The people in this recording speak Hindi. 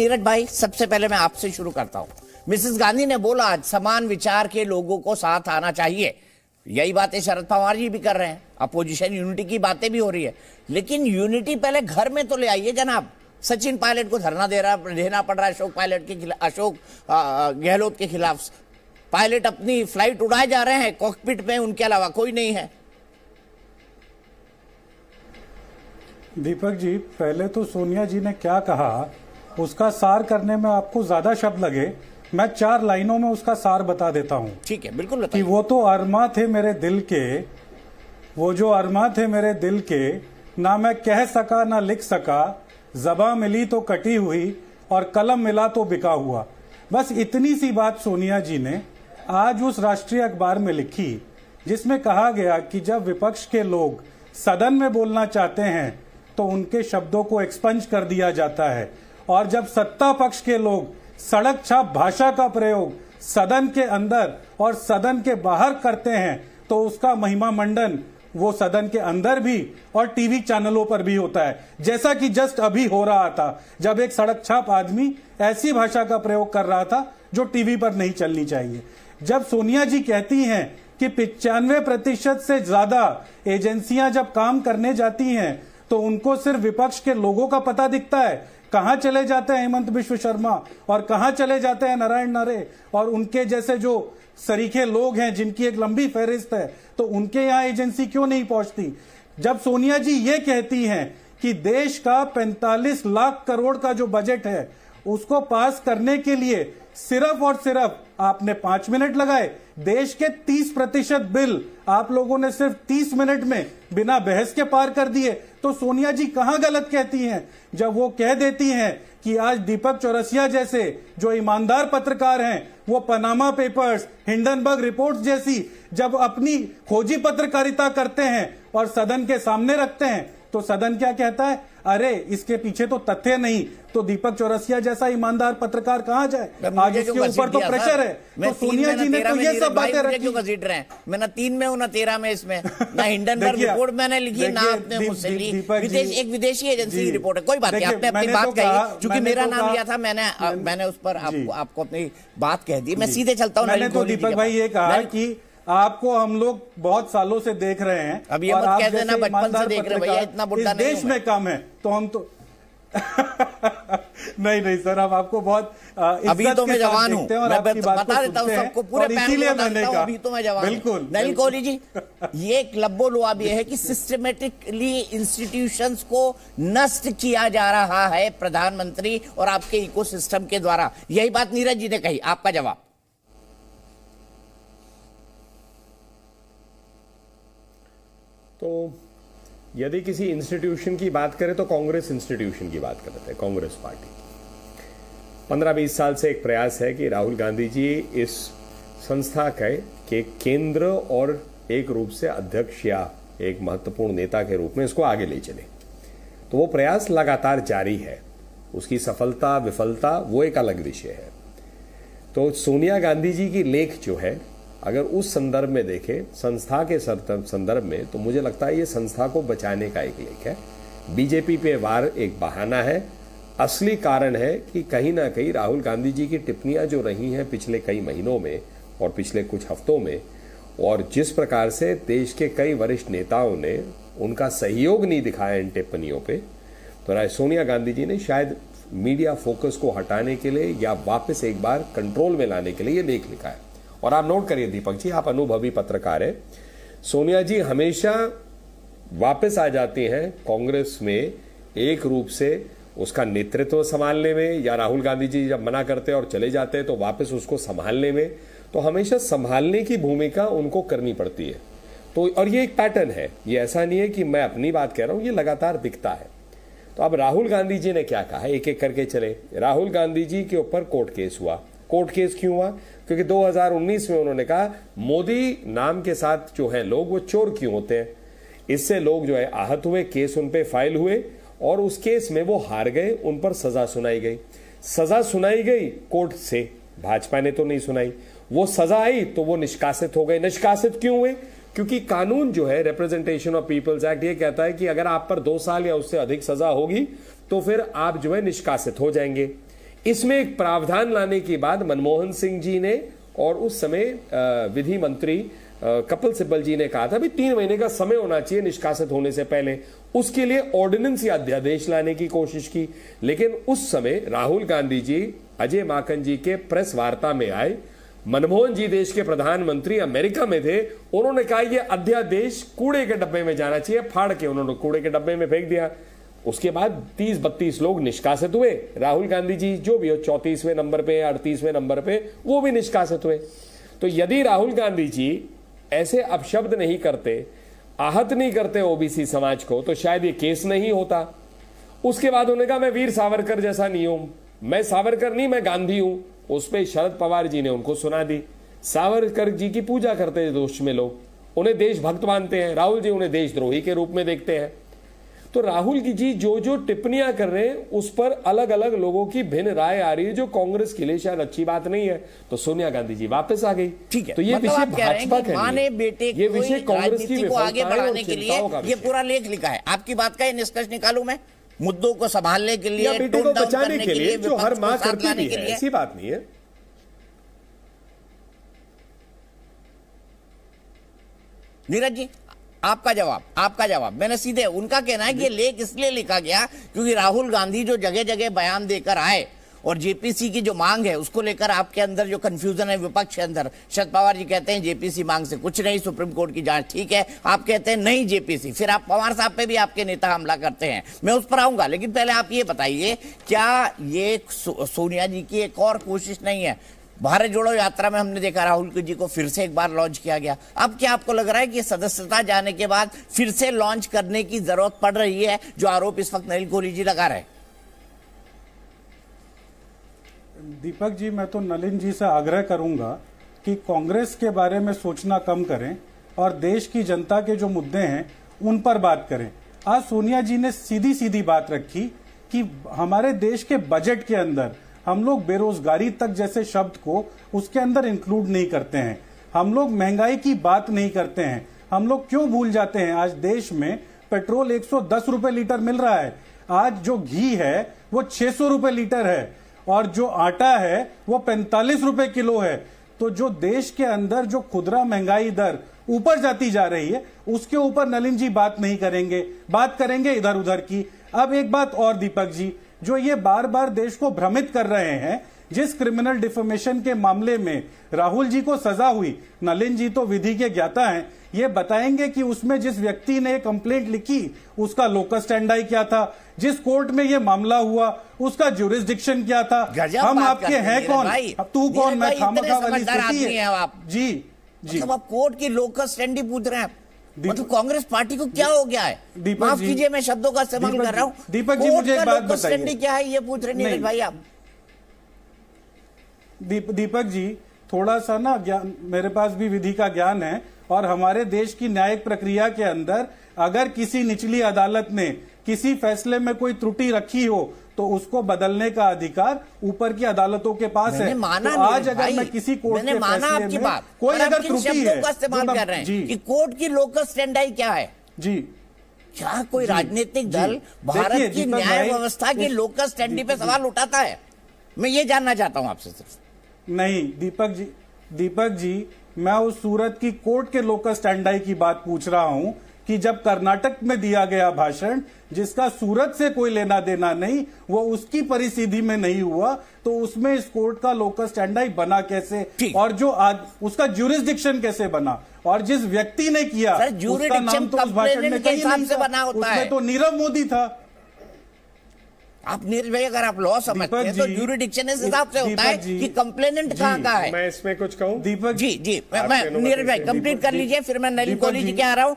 नीरज भाई, सबसे पहले मैं आपसे शुरू करता हूं। मिसेस गांधी ने बोला आज समान विचार के लोगों को साथ आना चाहिए। यही बातें शरद पवार जी भी कर रहे हैं। अपोजिशन यूनिटी की बातें भी हो रही है, लेकिन यूनिटी पहले घर में तो ले आइए जनाब। सचिन पायलट को धरना देना पड़ रहा है अशोक गहलोत के खिलाफ। पायलट अपनी फ्लाइट उड़ाए जा रहे हैं कॉकपिट में, उनके अलावा कोई नहीं है। दीपक जी, पहले तो सोनिया जी ने क्या कहा उसका सार करने में आपको ज्यादा शब्द लगे। मैं 4 लाइनों में उसका सार बता देता हूं। ठीक है, बिल्कुल बताइए। कि वो तो अरमा थे मेरे दिल के, वो जो अरमा थे मेरे दिल के, ना मैं कह सका ना लिख सका, ज़बां मिली तो कटी हुई और कलम मिला तो बिका हुआ। बस इतनी सी बात सोनिया जी ने आज उस राष्ट्रीय अखबार में लिखी, जिसमें कहा गया कि जब विपक्ष के लोग सदन में बोलना चाहते हैं तो उनके शब्दों को एक्सपंज कर दिया जाता है, और जब सत्ता पक्ष के लोग सड़क छाप भाषा का प्रयोग सदन के अंदर और सदन के बाहर करते हैं तो उसका महिमा मंडन वो सदन के अंदर भी और टीवी चैनलों पर भी होता है। जैसा कि जस्ट अभी हो रहा था, जब एक सड़क छाप आदमी ऐसी भाषा का प्रयोग कर रहा था जो टीवी पर नहीं चलनी चाहिए। जब सोनिया जी कहती हैं कि 95% से ज्यादा एजेंसियां जब काम करने जाती हैं तो उनको सिर्फ विपक्ष के लोगों का पता दिखता है। कहां चले जाते हैं हेमंत बिश्व शर्मा और कहां चले जाते हैं नारायण नरे और उनके जैसे जो सरीखे लोग हैं जिनकी एक लंबी फहरिस्त है, तो उनके यहां एजेंसी क्यों नहीं पहुंचती? जब सोनिया जी ये कहती हैं कि देश का 45 लाख करोड़ का जो बजट है उसको पास करने के लिए सिर्फ और सिर्फ आपने 5 मिनट लगाए, देश के 30% बिल आप लोगों ने सिर्फ 30 मिनट में बिना बहस के पार कर दिए, तो सोनिया जी कहां गलत कहती हैं जब वो कह देती हैं कि आज दीपक चौरसिया जैसे जो ईमानदार पत्रकार हैं वो पनामा पेपर्स, हिंडनबर्ग रिपोर्ट्स जैसी जब अपनी खोजी पत्रकारिता करते हैं और सदन के सामने रखते हैं तो सदन क्या कहता है? अरे इसके पीछे तो तथ्य नहीं, तो दीपक चौरसिया जैसा ईमानदार पत्रकार कहां जाए? आज इसके ऊपर तो प्रेशर है। तो सोनिया जी ने तो ये सब बातें रखी। क्यों घसीट रहे हैं? मैं ना 3 में हूं ना 13 में, इसमें ना हिंडनबर्ग रिपोर्ट मैंने लिखी ना आपने मुझसे ली। एक विदेशी एजेंसी की रिपोर्ट है। कोई बात नहीं, आपने अपनी बात कही, क्योंकि मेरा नाम लिया था, मैंने उस पर आपको अपनी बात कह दी। मैं सीधे चलता हूँ। मैंने तो दीपक भाई ये कहा कि आपको हम लोग बहुत सालों से देख रहे हैं, अब ये मत कह देना बचपन से देख रहे भैया, इतना बुढ़ा नहीं देश में कम है तो हम तो नहीं सर, हम आपको बहुत अभी तो मैं जवान हूं, मैं बता देता हूं सबको, पूरे इसीलिए मैंने कहा अभी तो मैं जवान। बिल्कुल नलिन कोहली जी, ये एक लब्बो लुआब ये है कि सिस्टमेटिकली इंस्टीट्यूशंस को नष्ट किया जा रहा है प्रधानमंत्री और आपके इकोसिस्टम के द्वारा। यही बात नीरज जी ने कही, आपका जवाब? तो यदि किसी इंस्टीट्यूशन की बात करें तो कांग्रेस इंस्टीट्यूशन की बात करते हैं। कांग्रेस पार्टी 15-20 साल से एक प्रयास है कि राहुल गांधी जी इस संस्था के केंद्र और एक रूप से अध्यक्ष या एक महत्वपूर्ण नेता के रूप में इसको आगे ले चले। तो वो प्रयास लगातार जारी है। उसकी सफलता विफलता वो एक अलग विषय है। तो सोनिया गांधी जी की लेख जो है, अगर उस संदर्भ में देखें, संस्था के संदर्भ में, तो मुझे लगता है ये संस्था को बचाने का एक लेख है। बीजेपी पे वार एक बहाना है। असली कारण है कि कहीं ना कहीं राहुल गांधी जी की टिप्पणियां जो रही हैं पिछले कई महीनों में और पिछले कुछ हफ्तों में, और जिस प्रकार से देश के कई वरिष्ठ नेताओं ने उनका सहयोग नहीं दिखाया इन टिप्पणियों पे, तो सोनिया गांधी जी ने शायद मीडिया फोकस को हटाने के लिए या वापस एक बार कंट्रोल में लाने के लिए ये लेख लिखा है। और आप नोट करिए दीपक जी, आप अनुभवी पत्रकार हैं, सोनिया जी हमेशा वापस आ जाती हैं कांग्रेस में एक रूप से उसका नेतृत्व संभालने में, या राहुल गांधी जी जब मना करते हैं और चले जाते हैं तो वापस उसको संभालने में, तो हमेशा संभालने की भूमिका उनको करनी पड़ती है। तो और ये एक पैटर्न है, ये ऐसा नहीं है कि मैं अपनी बात कह रहा हूं, ये लगातार दिखता है। तो अब राहुल गांधी जी ने क्या कहा, एक एक करके चले। राहुल गांधी जी के ऊपर कोर्ट केस हुआ। कोर्ट केस क्यों हुआ? क्योंकि 2019 में उन्होंने कहा मोदी नाम के साथ जो है लोग वो चोर क्यों होते हैं। इससे लोग जो है आहत हुए, केस उन पे फाइल हुए और उस केस में वो हार गए, उन पर सजा सुनाई गई। सजा सुनाई गई कोर्ट से, भाजपा ने तो नहीं सुनाई। वो सजा आई तो वो निष्कासित हो गए। निष्कासित क्यों हुए? क्योंकि कानून जो है रिप्रेजेंटेशन ऑफ पीपल्स एक्ट ये कहता है कि अगर आप पर 2 साल या उससे अधिक सजा होगी तो फिर आप जो है निष्कासित हो जाएंगे। इसमें एक प्रावधान लाने के बाद मनमोहन सिंह जी ने और उस समय विधि मंत्री कपिल सिब्बल जी ने कहा था भी 3 महीने का समय होना चाहिए निष्कासित होने से पहले, उसके लिए ऑर्डिनेंस या अध्यादेश लाने की कोशिश की। लेकिन उस समय राहुल गांधी जी अजय माकन जी के प्रेस वार्ता में आए, मनमोहन जी देश के प्रधानमंत्री अमेरिका में थे, उन्होंने कहा यह अध्यादेश कूड़े के डब्बे में जाना चाहिए, फाड़ के उन्होंने कूड़े के डब्बे में फेंक दिया। उसके बाद 30-32 लोग निष्कासित हुए। राहुल गांधी जी जो भी हो 34वें नंबर पे 38वें नंबर पे वो भी निष्कासित हुए। तो यदि राहुल गांधी जी ऐसे अपशब्द नहीं करते, आहत नहीं करते ओबीसी समाज को, तो शायद ये केस नहीं होता। उसके बाद उन्होंने कहा मैं वीर सावरकर जैसा नहीं हूं, मैं सावरकर नहीं मैं गांधी हूं। उस पर शरद पवार जी ने उनको सुना दी। सावरकर जी की पूजा करते हैं दोस्त में लोग, उन्हें देशभक्त मानते हैं, राहुल जी उन्हें देशद्रोही के रूप में देखते हैं। तो राहुल जी जो टिप्पणियां कर रहे हैं उस पर अलग अलग लोगों की भिन्न राय आ रही है, जो कांग्रेस के लिए शायद अच्छी बात नहीं है। तो सोनिया गांधी जी वापस आ गई। ठीक है, तो ये विषय भाजपा का मां ने बेटे ये विषय कांग्रेस की को आगे बढ़ाने के लिए ये पूरा लेख लिखा है। आपकी बात का निष्कर्ष निकालूं मैं, मुद्दों को संभालने के लिए, बेटे को बचाने के लिए, जो हर मां करती भी है, ऐसी बात नहीं है। नीरज जी आपका जवाब मैंने सीधे, उनका कहना है कि ये लेख इसलिए लिखा गया क्योंकि राहुल गांधी जो जगह जगह बयान देकर आए और जेपीसी की जो मांग है उसको लेकर आपके अंदर जो कंफ्यूजन है विपक्ष के अंदर, शरद पवार जी कहते हैं जेपीसी मांग से कुछ नहीं, सुप्रीम कोर्ट की जांच ठीक है, आप कहते हैं नहीं जेपीसी, फिर आप पवार साहब पे भी आपके नेता हमला करते हैं। मैं उस पर आऊंगा, लेकिन पहले आप ये बताइए क्या ये सोनिया जी की एक और कोशिश नहीं है? भारत जोड़ो यात्रा में हमने देखा राहुल जी को फिर से एक बार लॉन्च किया गया। अब क्या आपको लग रहा है कि सदस्यता जाने के बाद फिर से लॉन्च करने की जरूरत पड़ रही है, जो आरोप इस वक्त नलिन कोहली जी लगा रहे? दीपक जी, मैं तो नलिन जी से आग्रह करूंगा कि कांग्रेस के बारे में सोचना कम करें और देश की जनता के जो मुद्दे हैं उन पर बात करें। आज सोनिया जी ने सीधी सीधी बात रखी कि हमारे देश के बजट के अंदर हम लोग बेरोजगारी तक जैसे शब्द को उसके अंदर इंक्लूड नहीं करते हैं, हम लोग महंगाई की बात नहीं करते हैं। हम लोग क्यों भूल जाते हैं, आज देश में पेट्रोल 110 रुपए लीटर मिल रहा है, आज जो घी है वो 600 रुपए लीटर है और जो आटा है वो 45 रुपए किलो है। तो जो देश के अंदर जो खुदरा महंगाई दर ऊपर जाती जा रही है उसके ऊपर नलिन जी बात नहीं करेंगे, बात करेंगे इधर उधर की। अब एक बात और दीपक जी, जो ये बार बार देश को भ्रमित कर रहे हैं, जिस क्रिमिनल डिफेमेशन के मामले में राहुल जी को सजा हुई, नलिन जी तो विधि के ज्ञाता हैं, ये बताएंगे कि उसमें जिस व्यक्ति ने कंप्लेंट लिखी उसका लोकस स्टैंडाई क्या था, जिस कोर्ट में ये मामला हुआ उसका ज्यूरिसडिक्शन क्या था, हम आपके हैं कौन, अब तू कौन, मैं खामखा वाली स्थिति है। जी जी, मतलब आप कोर्ट की लोकस स्टैंडी पूछ रहे हैं, मतलब कांग्रेस पार्टी को क्या हो गया है? माफ कीजिए मैं शब्दों का इस्तेमाल कर रहा हूँ। दीपक जी मुझे एक बात बताइए, क्या है ये पूछ रहे नीरज भाई आप? दीपक जी थोड़ा सा ना ज्ञान, मेरे पास भी विधि का ज्ञान है और हमारे देश की न्यायिक प्रक्रिया के अंदर अगर किसी निचली अदालत ने किसी फैसले में कोई त्रुटि रखी हो तो उसको बदलने का अधिकार ऊपर की अदालतों के पास है। माना तो आज अगर मैं किसी कोर्ट के फैसले में बात, कोई अगर त्रुटि है का इस्तेमाल कर रहे हैं कि कोर्ट की लोकस स्टैंडाई क्या है जी, क्या कोई राजनीतिक दल भारत की न्याय व्यवस्था की लोकस स्टैंडी पे सवाल उठाता है? मैं ये जानना चाहता हूं आपसे सिर्फ। नहीं दीपक जी मैं उस सूरत की कोर्ट के लोकस स्टैंडाई की बात पूछ रहा हूं कि जब कर्नाटक में दिया गया भाषण जिसका सूरत से कोई लेना देना नहीं, वो उसकी परिस्थिति में नहीं हुआ, तो उसमें इस कोर्ट का लोकस स्टैंडाई बना कैसे और जो आज उसका ज्यूरिसडिक्शन कैसे बना, और जिस व्यक्ति ने किया उसका नाम तो उस भाषण में कहीं नहीं था, उसमें तो नीरव मोदी था। आप नीरज भाई अगर आप लॉ समझते हैं तो ज्यूरिडिक्शन इस हिसाब से होता है कि कंप्लेनेंट कहाँ का है। मैं इसमें कुछ कहूँ दीपक जी मैं नीरज भाई कंप्लीट कर लीजिए, फिर मैं नलिन कोहली जी के आ रहा हूँ।